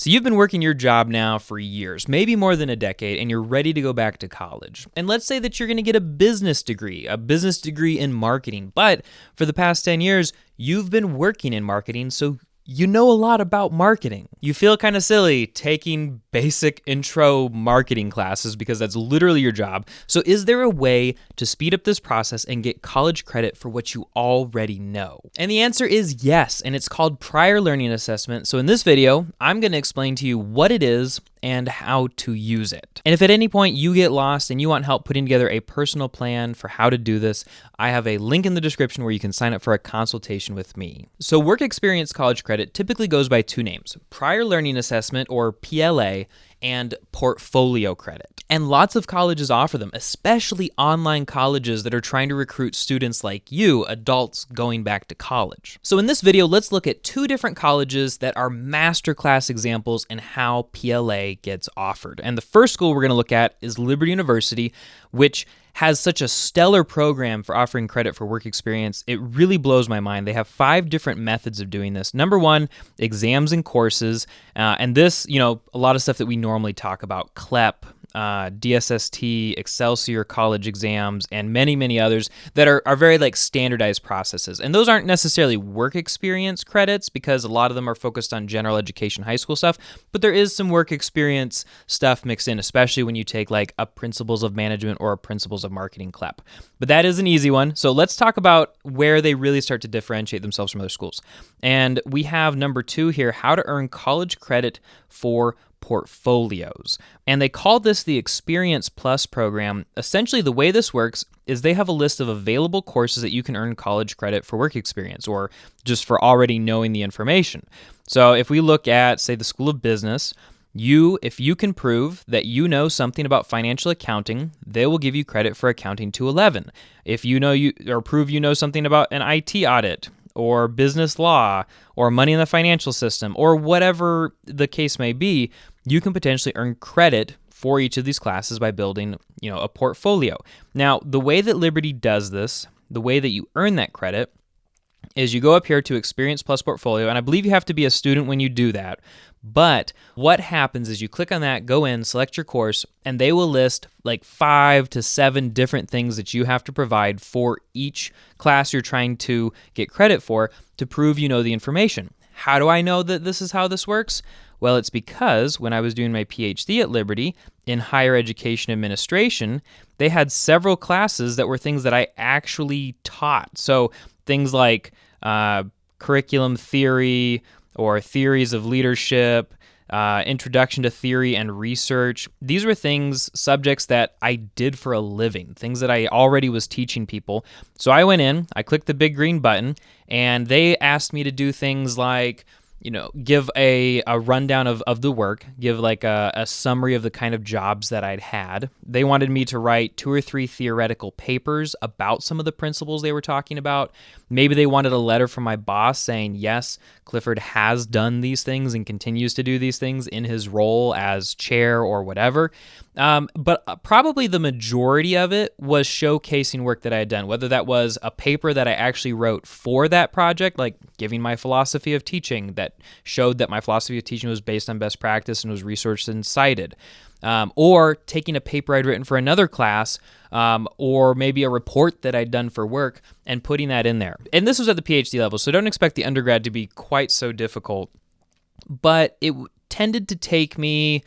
So you've been working your job now for years, maybe more than a decade, and you're ready to go back to college. And let's say that you're going to get a business degree in marketing. But for the past 10 years, you've been working in marketing, so you know a lot about marketing. You feel kind of silly taking basic intro marketing classes because that's literally your job. So is there a way to speed up this process and get college credit for what you already know? And the answer is yes, and it's called Prior Learning Assessment. So in this video, I'm going to explain to you what it is and how to use it. And if at any point you get lost and you want help putting together a personal plan for how to do this, I have a link in the description where you can sign up for a consultation with me. So work experience college credit typically goes by two names: Prior Learning Assessment, or PLA, and portfolio credit. And lots of colleges offer them, especially online colleges that are trying to recruit students like you, adults going back to college. So in this video, let's look at two different colleges that are masterclass examples in how PLA gets offered. And the first school we're going to look at is Liberty University, which has such a stellar program for offering credit for work experience. It really blows my mind. They have 5 different methods of doing this. Number 1, exams and courses. And this, a lot of stuff that we normally talk about: CLEP, DSST, Excelsior college exams, and many, many others that are very standardized processes. And those aren't necessarily work experience credits because a lot of them are focused on general education, high school stuff, but there is some work experience stuff mixed in, especially when you take a Principles of Management or a Principles of Marketing CLEP. But that is an easy one. So let's talk about where they really start to differentiate themselves from other schools. And we have number 2 here: how to earn college credit for portfolios. And they call this the Experience Plus program. Essentially, the way this works is they have a list of available courses that you can earn college credit for work experience, or just for already knowing the information. So if we look at, say, the School of Business, if you can prove that you know something about financial accounting, they will give you credit for Accounting 211. If prove you know something about an IT audit, or business law, or money in the financial system, or whatever the case may be, you can potentially earn credit for each of these classes by building, a portfolio. Now, the way that Liberty does this, the way that you earn that credit, is you go up here to Experience Plus Portfolio, and I believe you have to be a student when you do that. But what happens is you click on that, go in, select your course, and they will list 5 to 7 different things that you have to provide for each class you're trying to get credit for to prove you know the information. How do I know that this is how this works? Well, it's because when I was doing my PhD at Liberty in higher education administration, they had several classes that were things that I actually taught. So things like curriculum theory, or theories of leadership, introduction to theory and research. These were subjects that I did for a living, things that I already was teaching people. So I went in, I clicked the big green button, and they asked me to do things like, give a rundown of the work, give a summary of the kind of jobs that I'd had. They wanted me to write 2 or 3 theoretical papers about some of the principles they were talking about. Maybe they wanted a letter from my boss saying, yes, Clifford has done these things and continues to do these things in his role as chair or whatever. But probably the majority of it was showcasing work that I had done, whether that was a paper that I actually wrote for that project, like giving my philosophy of teaching that showed that my philosophy of teaching was based on best practice and was researched and cited, or taking a paper I'd written for another class, or maybe a report that I'd done for work and putting that in there. And this was at the PhD level, so don't expect the undergrad to be quite so difficult, but it tended to take me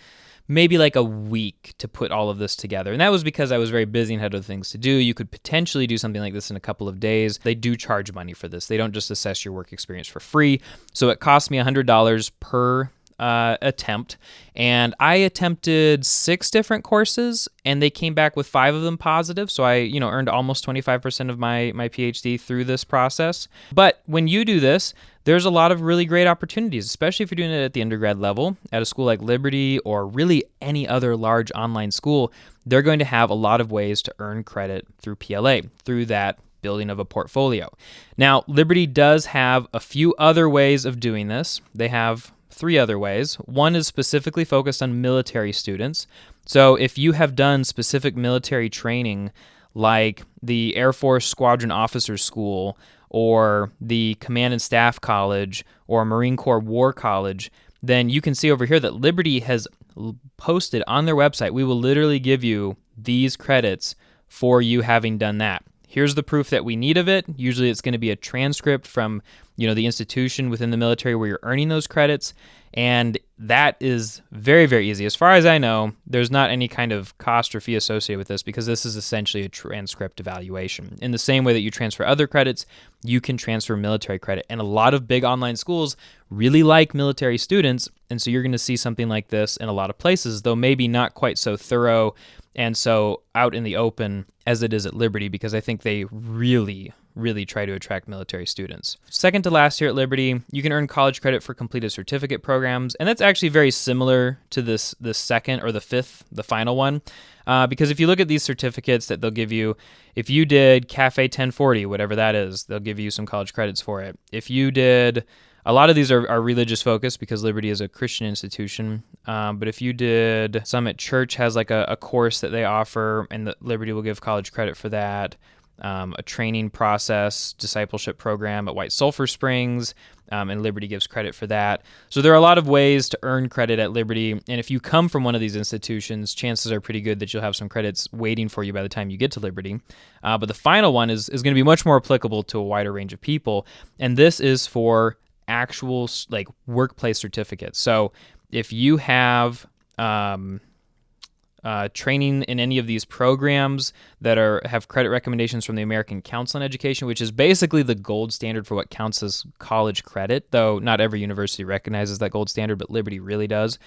maybe a week to put all of this together. And that was because I was very busy and had other things to do. You could potentially do something like this in a couple of days. They do charge money for this. They don't just assess your work experience for free. So it cost me $100 per attempt, and I attempted 6 different courses, and they came back with 5 of them positive. So I, earned almost 25% of my PhD through this process. But when you do this, there's a lot of really great opportunities, especially if you're doing it at the undergrad level at a school like Liberty or really any other large online school. They're going to have a lot of ways to earn credit through PLA, through that building of a portfolio. Now, Liberty does have a few other ways of doing this. They have 3 other ways. One is specifically focused on military students. So if you have done specific military training, like the Air Force Squadron Officers School, or the Command and Staff College, or Marine Corps War College, then you can see over here that Liberty has posted on their website, we will literally give you these credits for you having done that. Here's the proof that we need of it. Usually it's going to be a transcript from, the institution within the military where you're earning those credits. And that is very, very easy. As far as I know, there's not any kind of cost or fee associated with this because this is essentially a transcript evaluation. In the same way that you transfer other credits, you can transfer military credit. And a lot of big online schools really like military students. And so you're going to see something like this in a lot of places, though maybe not quite so thorough and so out in the open as it is at Liberty, because I think they really try to attract military students. Second to last here at Liberty, you can earn college credit for completed certificate programs, and that's actually very similar to this second or the fifth, the final one, because if you look at these certificates that they'll give you, if you did Cafe 1040, whatever that is, they'll give you some college credits for it. If you did, a lot of these are religious focused because Liberty is a Christian institution, but if you did, Summit Church has like a course that they offer, and Liberty will give college credit for that. A training process, discipleship program at White Sulphur Springs, and Liberty gives credit for that. So there are a lot of ways to earn credit at Liberty, and if you come from one of these institutions, chances are pretty good that you'll have some credits waiting for you by the time you get to Liberty. But the final one is going to be much more applicable to a wider range of people, and this is for actual like workplace certificates. So if you have training in any of these programs that have credit recommendations from the American Council on Education, which is basically the gold standard for what counts as college credit, though not every university recognizes that gold standard, but Liberty really does.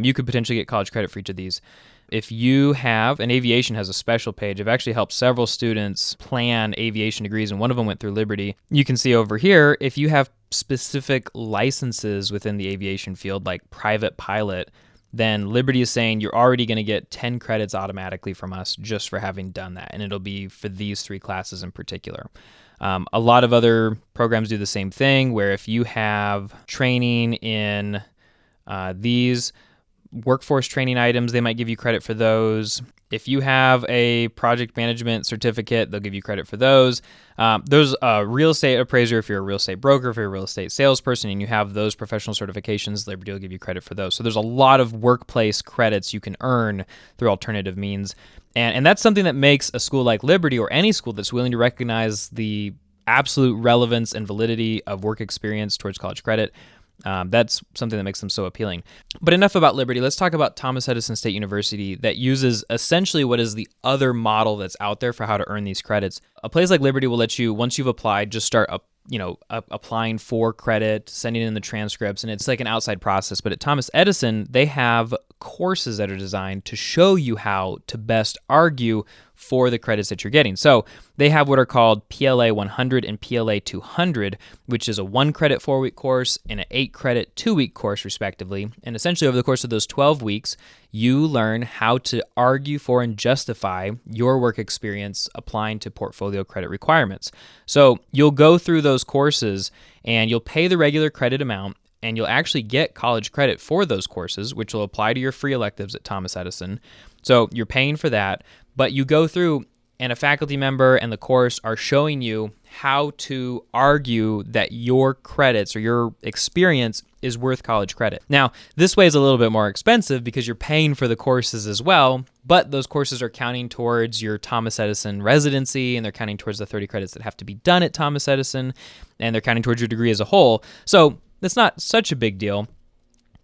You could potentially get college credit for each of these. If you have, and aviation has a special page. I've actually helped several students plan aviation degrees, and one of them went through Liberty. You can see over here, if you have specific licenses within the aviation field, like private pilot, then Liberty is saying you're already going to get 10 credits automatically from us just for having done that, and it'll be for these 3 classes in particular. A lot of other programs do the same thing, where if you have training in these workforce training items, they might give you credit for those. If you have a project management certificate, they'll give you credit for those. There's a real estate appraiser if you're a real estate broker, if you're a real estate salesperson, and you have those professional certifications, Liberty will give you credit for those. So there's a lot of workplace credits you can earn through alternative means. And that's something that makes a school like Liberty, or any school that's willing to recognize the absolute relevance and validity of work experience towards college credit, that's something that makes them so appealing. But enough about Liberty. Let's talk about Thomas Edison State University, that uses essentially what is the other model that's out there for how to earn these credits. A place like Liberty will let you, once you've applied, just start applying for credit, sending in the transcripts, and it's like an outside process. But at Thomas Edison, they have courses that are designed to show you how to best argue for the credits that you're getting. So they have what are called PLA 100 and PLA 200, which is a 1 credit 4-week course and an 8 credit 2-week course, respectively. And essentially, over the course of those 12 weeks, you learn how to argue for and justify your work experience applying to portfolio credit requirements. So you'll go through those courses and you'll pay the regular credit amount, and you'll actually get college credit for those courses, which will apply to your free electives at Thomas Edison. So you're paying for that, but you go through, and a faculty member and the course are showing you how to argue that your credits or your experience is worth college credit. Now, this way is a little bit more expensive because you're paying for the courses as well, but those courses are counting towards your Thomas Edison residency, and they're counting towards the 30 credits that have to be done at Thomas Edison, and they're counting towards your degree as a whole. So that's not such a big deal.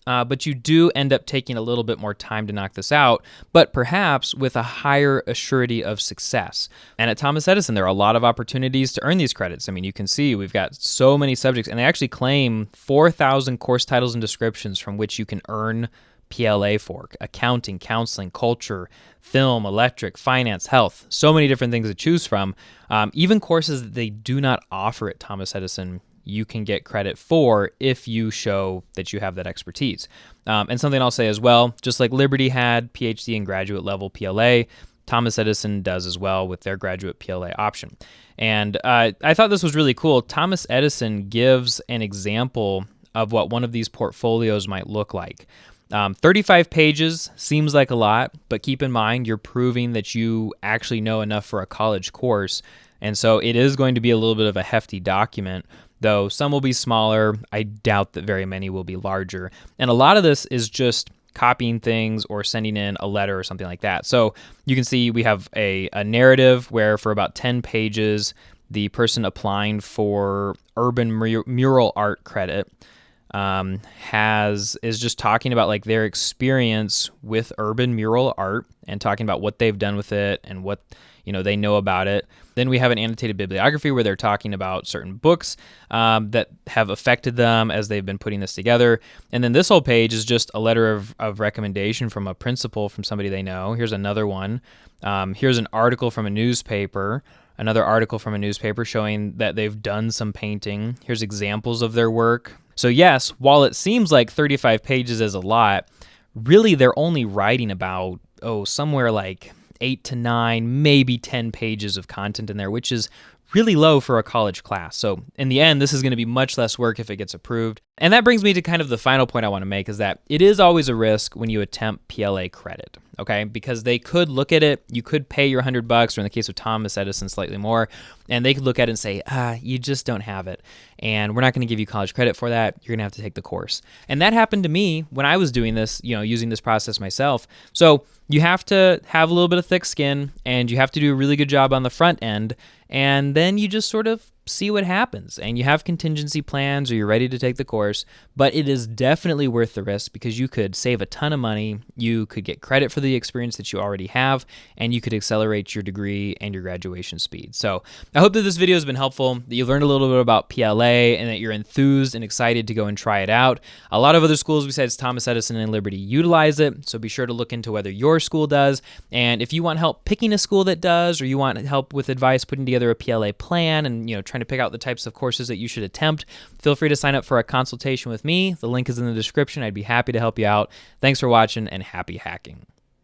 But you do end up taking a little bit more time to knock this out, but perhaps with a higher assurity of success. And at Thomas Edison, there are a lot of opportunities to earn these credits. I mean, you can see we've got so many subjects, and they actually claim 4,000 course titles and descriptions from which you can earn PLA for: accounting, counseling, culture, film, electric, finance, health. So many different things to choose from. Even courses that they do not offer at Thomas Edison, you can get credit for if you show that you have that expertise. And something I'll say as well, just like Liberty had PhD and graduate level PLA, Thomas Edison does as well with their graduate PLA option. And I thought this was really cool. Thomas Edison gives an example of what one of these portfolios might look like. 35 pages seems like a lot, but keep in mind you're proving that you actually know enough for a college course. And so it is going to be a little bit of a hefty document. though some will be smaller. I doubt that very many will be larger. And a lot of this is just copying things or sending in a letter or something like that. So you can see we have a narrative where for about 10 pages, the person applying for urban mural art credit is just talking about like their experience with urban mural art and talking about what they've done with it and what they know about it. Then we have an annotated bibliography where they're talking about certain books that have affected them as they've been putting this together. And then this whole page is just a letter of recommendation from a principal, from somebody they know. Here's another one. Here's an article from a newspaper. Another article from a newspaper showing that they've done some painting. Here's examples of their work. So yes, while it seems like 35 pages is a lot, really they're only writing about, somewhere like 8 to 9, maybe 10 pages of content in there, which is really low for a college class. So in the end, this is going to be much less work if it gets approved. And that brings me to kind of the final point I want to make, is that it is always a risk when you attempt PLA credit, okay? Because they could look at it, you could pay your $100, or in the case of Thomas Edison, slightly more, and they could look at it and say, you just don't have it, and we're not going to give you college credit for that. You're going to have to take the course. And that happened to me when I was doing this, using this process myself. So you have to have a little bit of thick skin, and you have to do a really good job on the front end, and then you just sort of see what happens, and you have contingency plans, or you're ready to take the course. But it is definitely worth the risk, because you could save a ton of money, you could get credit for the experience that you already have, and you could accelerate your degree and your graduation speed. So I hope that this video has been helpful, that you've learned a little bit about PLA, and that you're enthused and excited to go and try it out. A lot of other schools besides Thomas Edison and Liberty utilize it, so be sure to look into whether your school does. And if you want help picking a school that does, or you want help with advice putting together a PLA plan and trying to pick out the types of courses that you should attempt, feel free to sign up for a consultation with me. The link is in the description. I'd be happy to help you out. Thanks for watching, and happy hacking.